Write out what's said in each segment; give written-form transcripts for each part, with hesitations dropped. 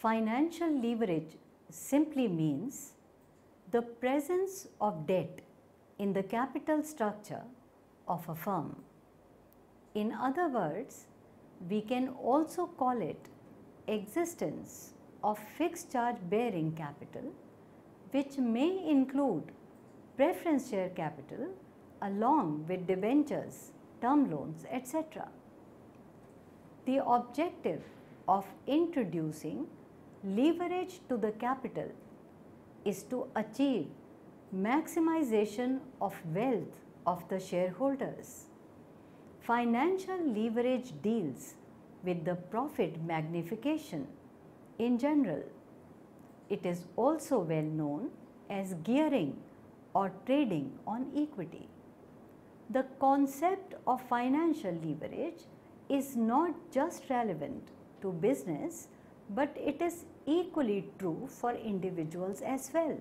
Financial leverage simply means the presence of debt in the capital structure of a firm. In other words, we can also call it existence of fixed charge bearing capital, which may include preference share capital along with debentures, term loans, etc. The objective of introducing leverage to the capital is to achieve maximization of wealth of the shareholders. Financial leverage deals with the profit magnification in general. It is also well known as gearing or trading on equity. The concept of financial leverage is not just relevant to business, but it is equally true for individuals as well.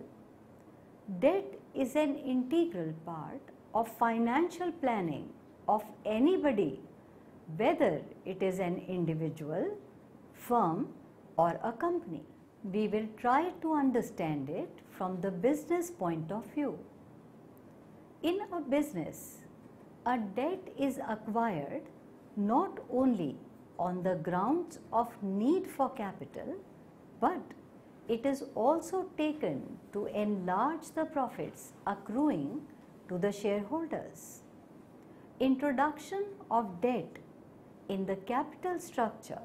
Debt is an integral part of financial planning of anybody, whether it is an individual, firm, or a company. We will try to understand it from the business point of view. In a business, a debt is acquired not only on the grounds of need for capital, but it is also taken to enlarge the profits accruing to the shareholders. Introduction of debt in the capital structure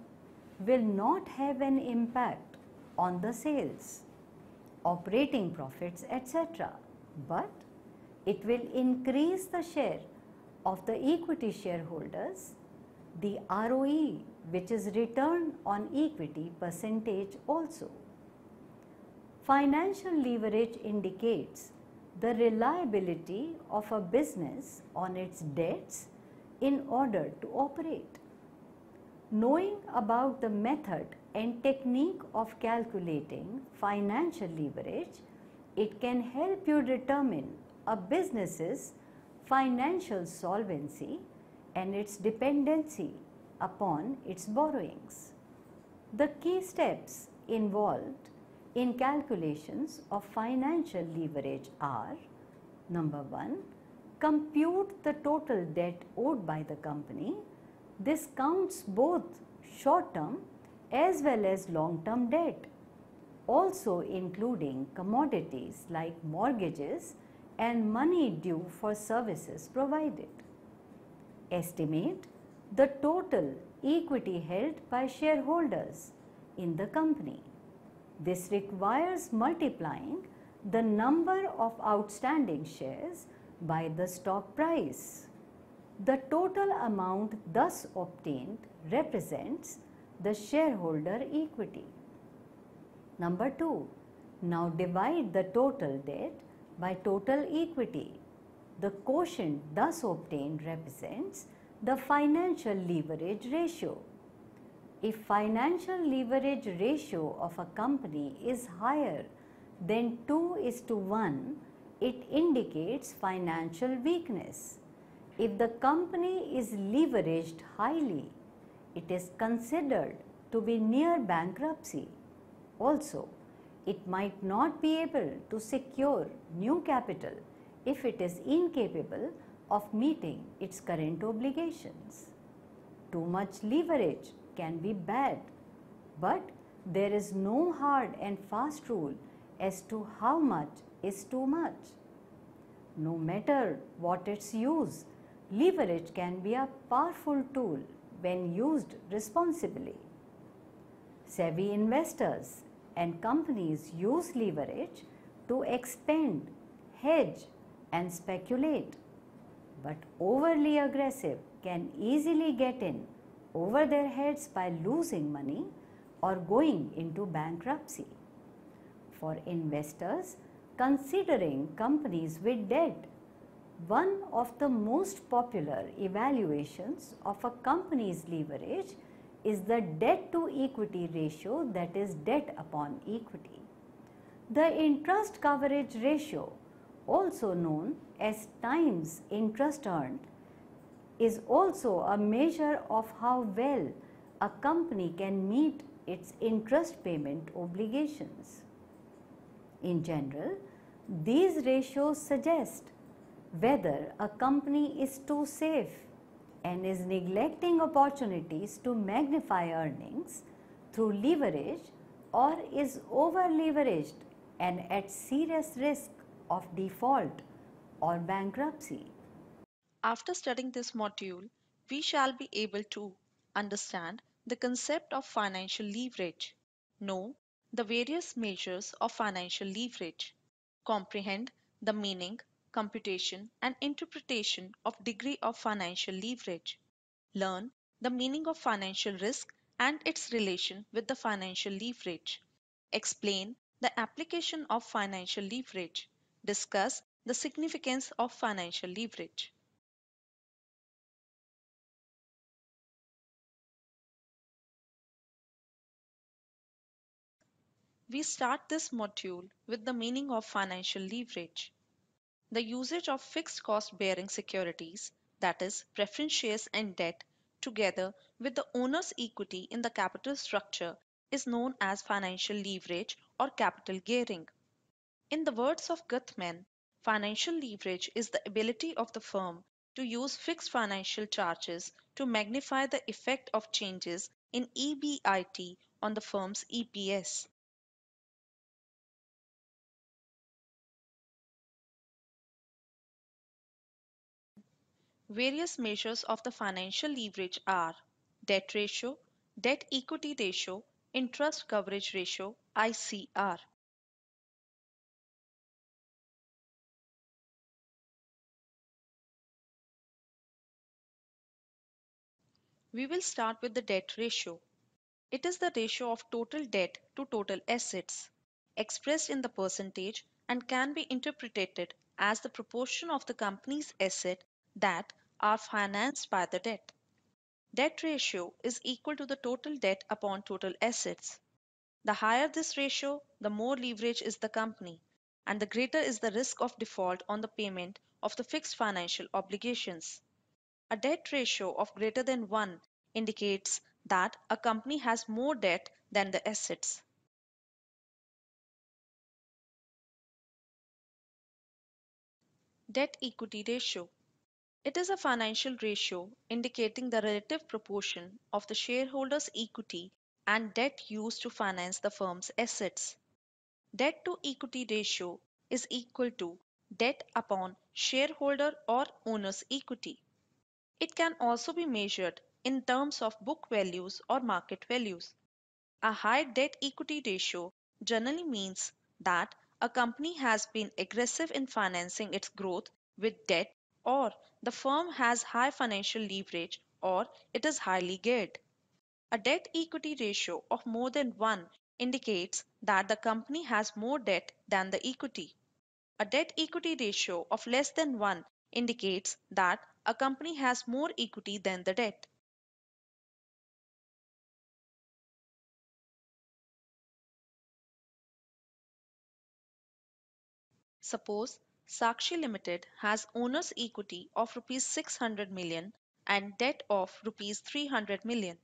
will not have an impact on the sales, operating profits, etc., but it will increase the share of the equity shareholders, the ROE, which is return on equity percentage also. Financial leverage indicates the reliability of a business on its debts in order to operate. Knowing about the method and technique of calculating financial leverage, it can help you determine a business's financial solvency and its dependency upon its borrowings. The key steps involved in calculations of financial leverage are: number 1, compute the total debt owed by the company. This counts both short-term as well as long-term debt, also including commodities like mortgages and money due for services provided. Estimate the total equity held by shareholders in the company. This requires multiplying the number of outstanding shares by the stock price. The total amount thus obtained represents the shareholder equity. Number 2, now divide the total debt by total equity. The quotient thus obtained represents the financial leverage ratio. If financial leverage ratio of a company is higher than 2:1, it indicates financial weakness. If the company is leveraged highly, it is considered to be near bankruptcy. Also, it might not be able to secure new capital if it is incapable of meeting its current obligations. Too much leverage can be bad, but there is no hard and fast rule as to how much is too much. No matter what its use, leverage can be a powerful tool when used responsibly. Savvy investors and companies use leverage to expand, hedge, and speculate, but overly aggressive can easily get in over their heads by losing money or going into bankruptcy. For investors considering companies with debt, one of the most popular evaluations of a company's leverage is the debt to equity ratio, that is debt upon equity. The interest coverage ratio, also known as times interest earned, is also a measure of how well a company can meet its interest payment obligations. In general, these ratios suggest whether a company is too safe and is neglecting opportunities to magnify earnings through leverage or is over leveraged and at serious risk of default or bankruptcy. After studying this module, we shall be able to understand the concept of financial leverage, know the various measures of financial leverage, comprehend the meaning, computation, and interpretation of degree of financial leverage, learn the meaning of financial risk and its relation with the financial leverage, explain the application of financial leverage, discuss the significance of financial leverage. We start this module with the meaning of financial leverage. The usage of fixed cost bearing securities, that is, preference shares and debt, together with the owner's equity in the capital structure is known as financial leverage or capital gearing. In the words of Guthman, financial leverage is the ability of the firm to use fixed financial charges to magnify the effect of changes in EBIT on the firm's EPS. Various measures of the financial leverage are debt ratio, debt equity ratio, interest coverage ratio, ICR. We will start with the debt ratio. It is the ratio of total debt to total assets, expressed in the percentage and can be interpreted as the proportion of the company's asset that are financed by the debt. Debt ratio is equal to the total debt upon total assets. The higher this ratio, the more leverage is the company, and the greater is the risk of default on the payment of the fixed financial obligations. A debt ratio of greater than 1 indicates that a company has more debt than the assets. Debt equity ratio. It is a financial ratio indicating the relative proportion of the shareholders' equity and debt used to finance the firm's assets. Debt to equity ratio is equal to debt upon shareholder or owner's equity. It can also be measured in terms of book values or market values. A high debt equity ratio generally means that a company has been aggressive in financing its growth with debt, or the firm has high financial leverage, or it is highly geared. A debt equity ratio of more than 1 indicates that the company has more debt than the equity. A debt equity ratio of less than 1 indicates that a company has more equity than the debt. Suppose Sakshi Limited has owner's equity of rupees 600 million and debt of rupees 300 million.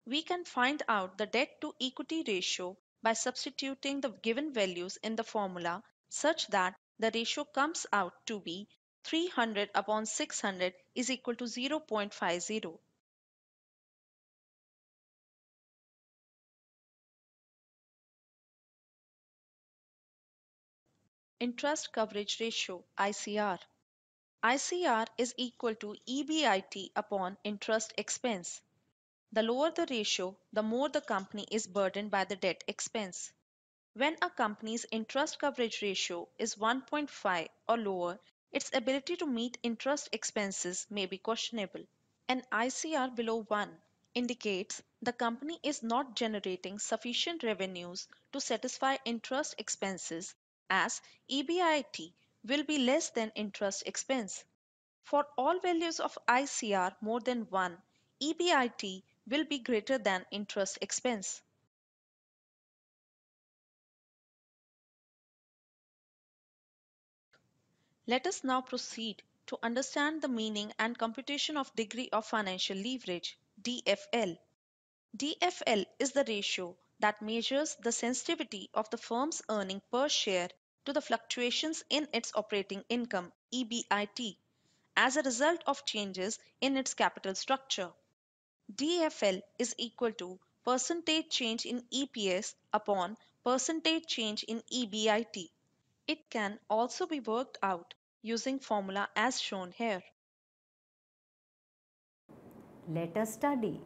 We can find out the debt to equity ratio by substituting the given values in the formula such that the ratio comes out to be 300 upon 600 is equal to 0.50. Interest coverage ratio ICR. ICR is equal to EBIT upon interest expense. The lower the ratio, the more the company is burdened by the debt expense. When a company's interest coverage ratio is 1.5 or lower, its ability to meet interest expenses may be questionable. An ICR below 1 indicates the company is not generating sufficient revenues to satisfy interest expenses, as EBIT will be less than interest expense. For all values of ICR more than 1, EBIT will be greater than interest expense. Let us now proceed to understand the meaning and computation of degree of financial leverage, DFL. DFL is the ratio that measures the sensitivity of the firm's earning per share to the fluctuations in its operating income (EBIT) as a result of changes in its capital structure. DFL is equal to percentage change in EPS upon percentage change in EBIT. It can also be worked out using formula as shown here. Let us study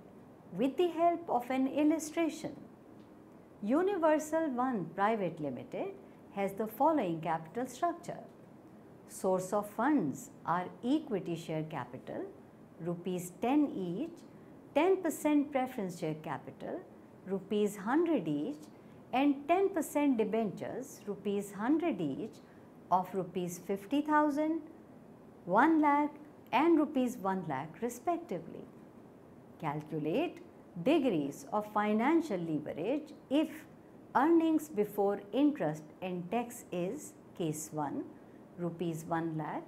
with the help of an illustration. Universal One Private Limited has the following capital structure. Source of funds are equity share capital, rupees 10 each, 10% preference share capital, rupees 100 each, and 10% debentures, rupees 100 each, of rupees 50,000, 1 lakh and rupees 1 lakh respectively. Calculate degrees of financial leverage if earnings before interest and tax is case 1 rupees 1 lakh,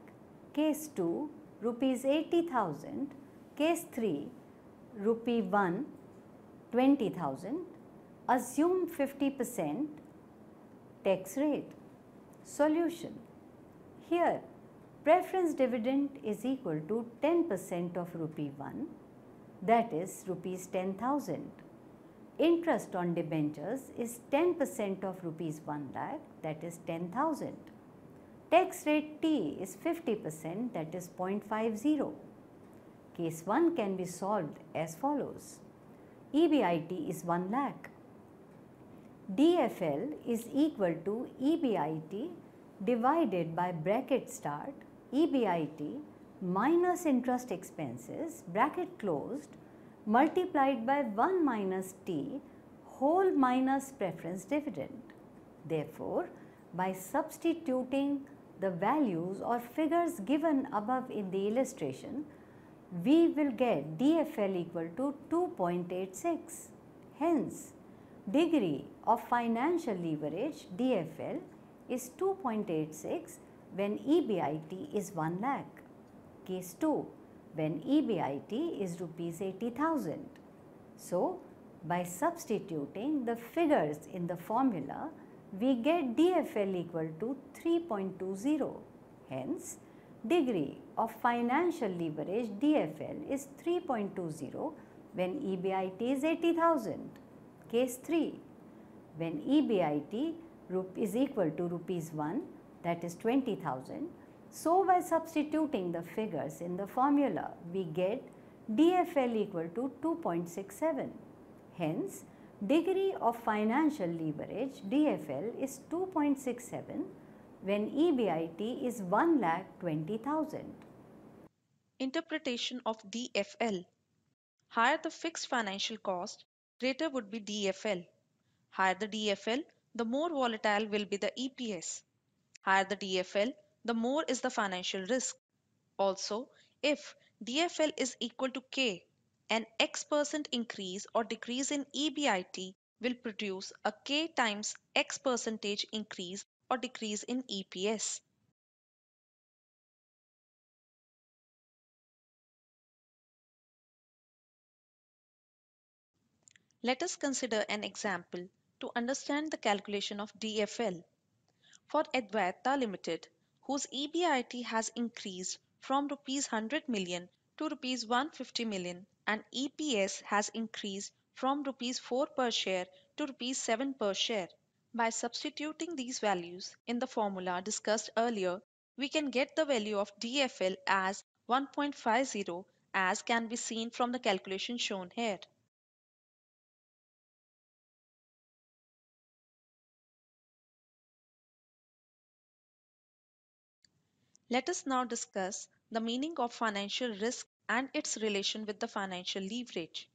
case 2 rupees 80,000, case 3 rupee 1 20,000. Assume 50% tax rate. Solution. Here preference dividend is equal to 10% of rupee 1, that is rupees 10,000. Interest on debentures is 10% of rupees 1 lakh, that is 10,000. Tax rate T is 50%, that is 0.50. Case 1 can be solved as follows. EBIT is 1 lakh. DFL is equal to EBIT divided by bracket start EBIT minus interest expenses bracket closed multiplied by 1 minus T whole minus preference dividend. Therefore, by substituting the values or figures given above in the illustration, we will get DFL equal to 2.86. Hence, degree of financial leverage DFL is 2.86 when EBIT is 1 lakh. Case 2, when EBIT is rupees 80,000. So, by substituting the figures in the formula, we get DFL equal to 3.20. Hence, degree of financial leverage DFL is 3.20 when EBIT is 80,000. Case 3, when EBIT is equal to rupees 1, that is 20,000. So, by substituting the figures in the formula, we get DFL equal to 2.67. Hence, degree of financial leverage DFL is 2.67 when EBIT is 1,20,000. Interpretation of DFL. Higher the fixed financial cost, greater would be DFL. Higher the DFL, the more volatile will be the EPS. Higher the DFL, the more is the financial risk. Also, if DFL is equal to K, an X% increase or decrease in EBIT will produce a K times X percentage increase or decrease in EPS. Let us consider an example to understand the calculation of DFL. For Advaita Limited, whose EBIT has increased from rupees 100 million to rupees 150 million and EPS has increased from rupees 4 per share to rupees 7 per share. By substituting these values in the formula discussed earlier, we can get the value of DFL as 1.50 as can be seen from the calculation shown here. Let us now discuss the meaning of financial risk and its relation with the financial leverage.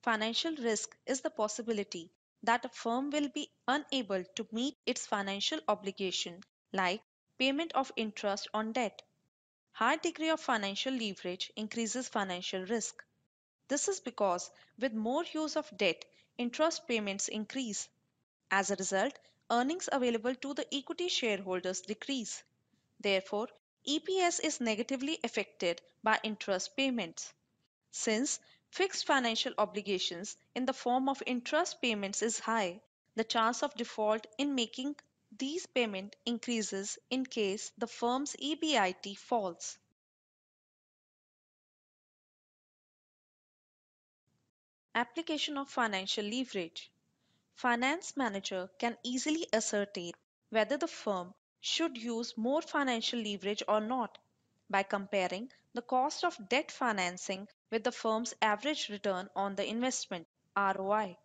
Financial risk is the possibility that a firm will be unable to meet its financial obligation like payment of interest on debt. High degree of financial leverage increases financial risk. This is because with more use of debt, interest payments increase. As a result, earnings available to the equity shareholders decrease. Therefore, EPS is negatively affected by interest payments. Since Fixed financial obligations in the form of interest payments is high. The chance of default in making these payment increases in case the firm's EBIT falls. Application of financial leverage. Finance manager can easily ascertain whether the firm should use more financial leverage or not by comparing the cost of debt financing with the firm's average return on the investment ROI.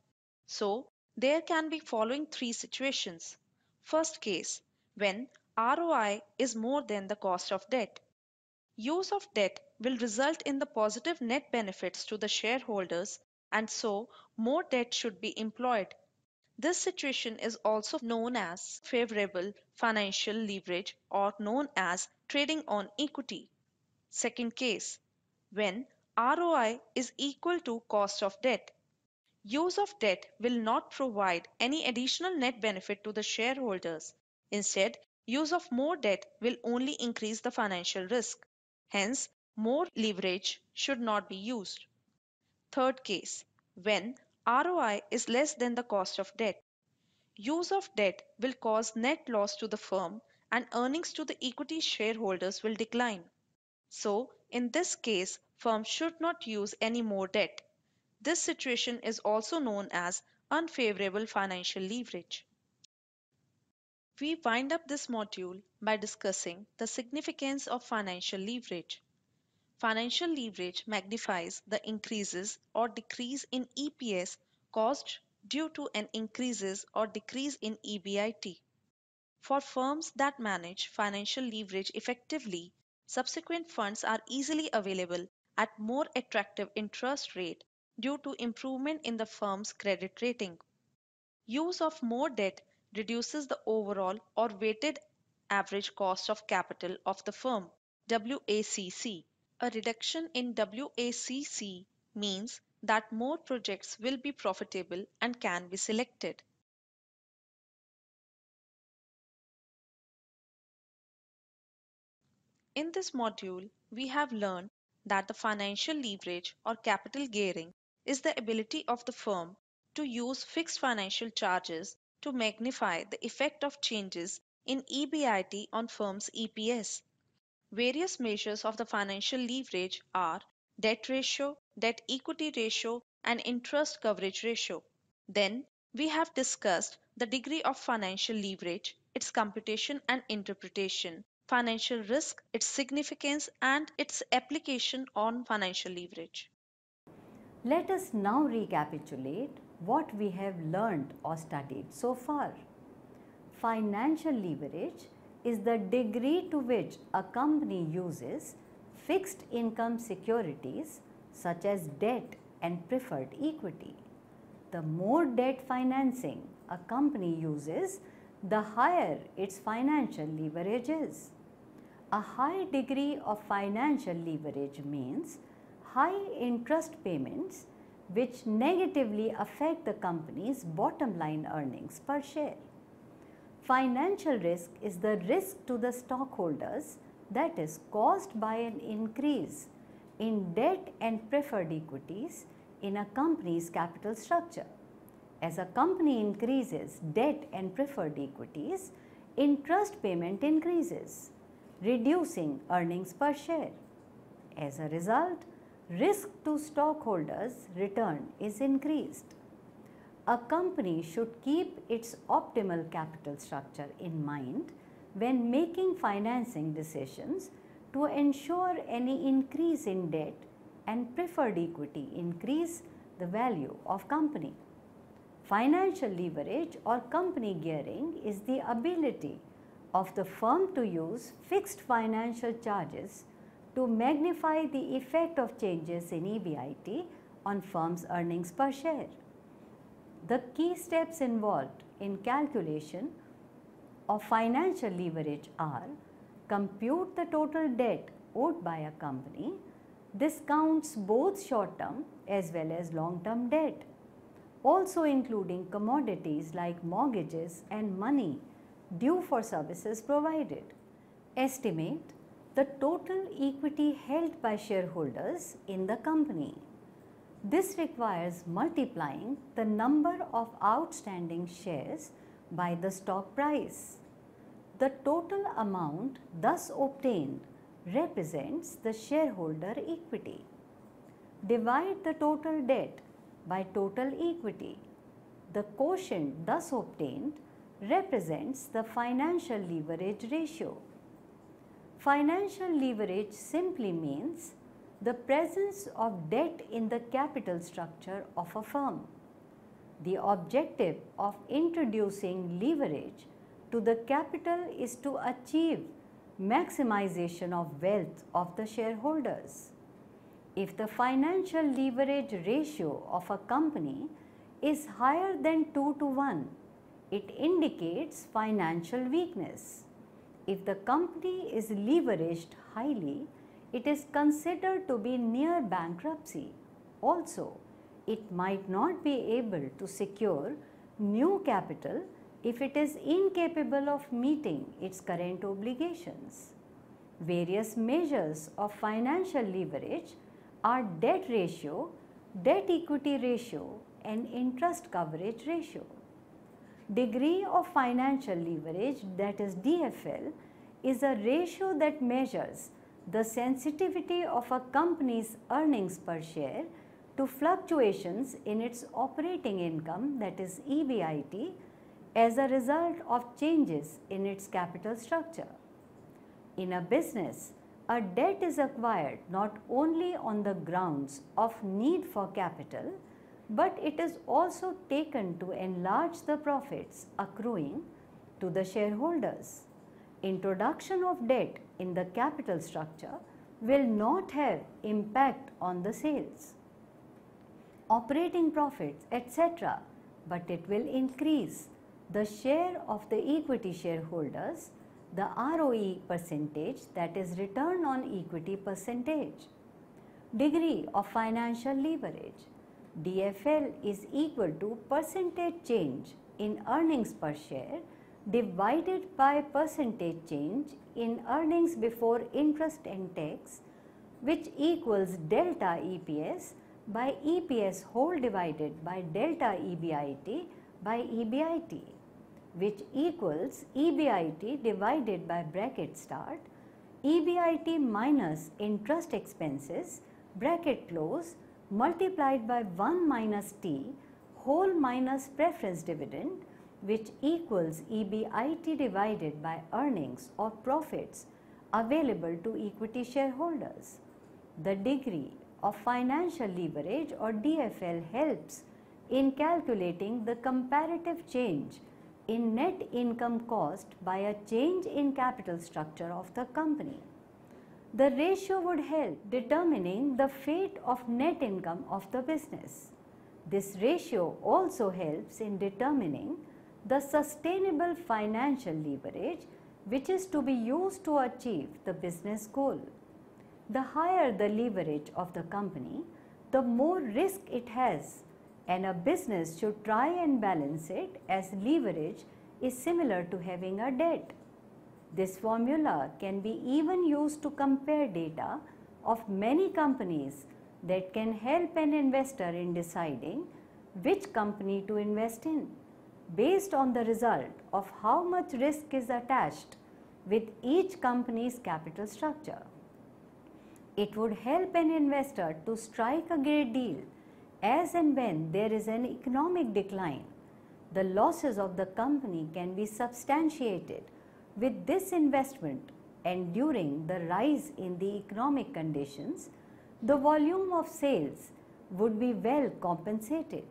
So, there can be following three situations. First case, when ROI is more than the cost of debt. Use of debt will result in the positive net benefits to the shareholders, and so more debt should be employed. This situation is also known as favorable financial leverage or known as trading on equity. Second case, when ROI is equal to cost of debt. Use of debt will not provide any additional net benefit to the shareholders. Instead, use of more debt will only increase the financial risk. Hence, more leverage should not be used. Third case, when ROI is less than the cost of debt. Use of debt will cause net loss to the firm and earnings to the equity shareholders will decline. So, in this case, firm should not use any more debt. This situation is also known as unfavorable financial leverage. We wind up this module by discussing the significance of financial leverage. Financial leverage magnifies the increases or decrease in EPS caused due to an increases or decrease in EBIT. For firms that manage financial leverage effectively, subsequent funds are easily available at more attractive interest rate due to improvement in the firm's credit rating. Use of more debt reduces the overall or weighted average cost of capital of the firm, WACC. A reduction in WACC means that more projects will be profitable and can be selected. In this module, we have learned that the financial leverage or capital gearing is the ability of the firm to use fixed financial charges to magnify the effect of changes in EBIT on firm's EPS. Various measures of the financial leverage are debt ratio, debt equity ratio, and interest coverage ratio. Then, we have discussed the degree of financial leverage, its computation and interpretation, financial risk, its significance, and its application on financial leverage. Let us now recapitulate what we have learned or studied so far. Financial leverage is the degree to which a company uses fixed income securities such as debt and preferred equity. The more debt financing a company uses, the higher its financial leverage is. A high degree of financial leverage means high interest payments which negatively affect the company's bottom line earnings per share. Financial risk is the risk to the stockholders that is caused by an increase in debt and preferred equities in a company's capital structure. As a company increases debt and preferred equities, interest payment increases, reducing earnings per share. As a result, risk to stockholders' return is increased. A company should keep its optimal capital structure in mind when making financing decisions to ensure any increase in debt and preferred equity increase the value of company. Financial leverage or company gearing is the ability of the firm to use fixed financial charges to magnify the effect of changes in EBIT on firm's earnings per share. The key steps involved in calculation of financial leverage are: compute the total debt owed by a company. This counts both short-term as well as long-term debt, also including commodities like mortgages and money due for services provided. Estimate the total equity held by shareholders in the company. This requires multiplying the number of outstanding shares by the stock price. The total amount thus obtained represents the shareholder equity. Divide the total debt by total equity. The quotient thus obtained represents the financial leverage ratio. Financial leverage simply means the presence of debt in the capital structure of a firm. The objective of introducing leverage to the capital is to achieve maximization of wealth of the shareholders. If the financial leverage ratio of a company is higher than 2 to 1, it indicates financial weakness. If the company is leveraged highly, it is considered to be near bankruptcy. Also, it might not be able to secure new capital if it is incapable of meeting its current obligations. Various measures of financial leverage are debt ratio, debt equity ratio, and interest coverage ratio. Degree of financial leverage, that is DFL, is a ratio that measures the sensitivity of a company's earnings per share to fluctuations in its operating income, that is EBIT, as a result of changes in its capital structure. In a business, a debt is acquired not only on the grounds of need for capital, but it is also taken to enlarge the profits accruing to the shareholders. Introduction of debt in the capital structure will not have impact on the sales, operating profits, etc., but it will increase the share of the equity shareholders, the ROE percentage, that is return on equity percentage. Degree of financial leverage, DFL is equal to percentage change in earnings per share divided by percentage change in earnings before interest and tax, which equals delta EPS by EPS whole divided by delta EBIT by EBIT, which equals EBIT divided by bracket start, EBIT minus interest expenses, bracket close, multiplied by 1 minus T whole minus preference dividend, which equals EBIT divided by earnings or profits available to equity shareholders. The degree of financial leverage or DFL helps in calculating the comparative change in net income caused by a change in capital structure of the company. The ratio would help determining the fate of net income of the business. This ratio also helps in determining the sustainable financial leverage which is to be used to achieve the business goal. The higher the leverage of the company, the more risk it has, and a business should try and balance it as leverage is similar to having a debt. This formula can be even used to compare data of many companies that can help an investor in deciding which company to invest in, based on the result of how much risk is attached with each company's capital structure. It would help an investor to strike a great deal as and when there is an economic decline. The losses of the company can be substantiated with this investment, and during the rise in the economic conditions, the volume of sales would be well compensated.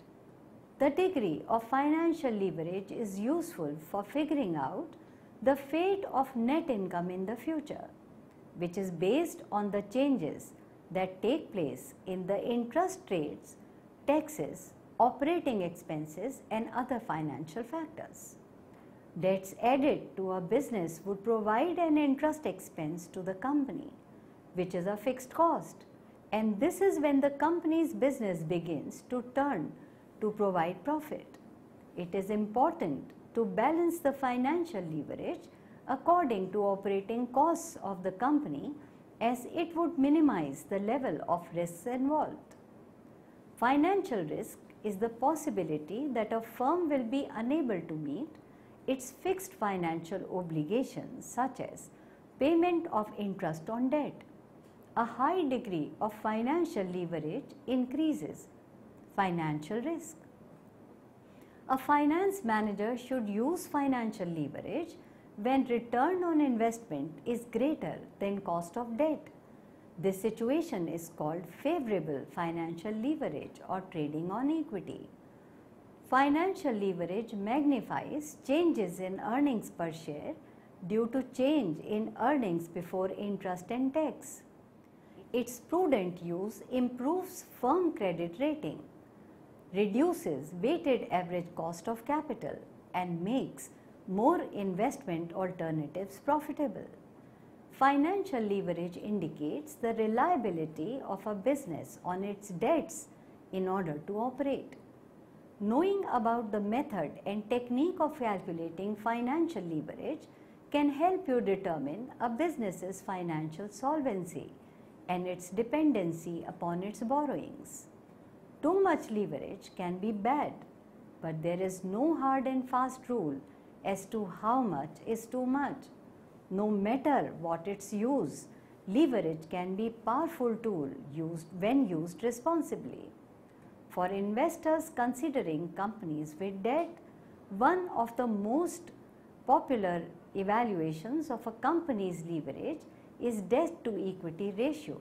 The degree of financial leverage is useful for figuring out the fate of net income in the future, which is based on the changes that take place in the interest rates, taxes, operating expenses, and other financial factors. Debts added to a business would provide an interest expense to the company, which is a fixed cost, and this is when the company's business begins to turn to provide profit. It is important to balance the financial leverage according to operating costs of the company, as it would minimize the level of risks involved. Financial risk is the possibility that a firm will be unable to meet its fixed financial obligations, such as payment of interest on debt. A high degree of financial leverage increases financial risk. A finance manager should use financial leverage when return on investment is greater than cost of debt. This situation is called favorable financial leverage or trading on equity. Financial leverage magnifies changes in earnings per share due to change in earnings before interest and tax. Its prudent use improves firm credit rating, reduces weighted average cost of capital, and makes more investment alternatives profitable. Financial leverage indicates the reliability of a business on its debts in order to operate. Knowing about the method and technique of calculating financial leverage can help you determine a business's financial solvency and its dependency upon its borrowings. Too much leverage can be bad, but there is no hard and fast rule as to how much is too much. No matter what its use, leverage can be a powerful tool when used responsibly. For investors considering companies with debt, one of the most popular evaluations of a company's leverage is debt to equity ratio.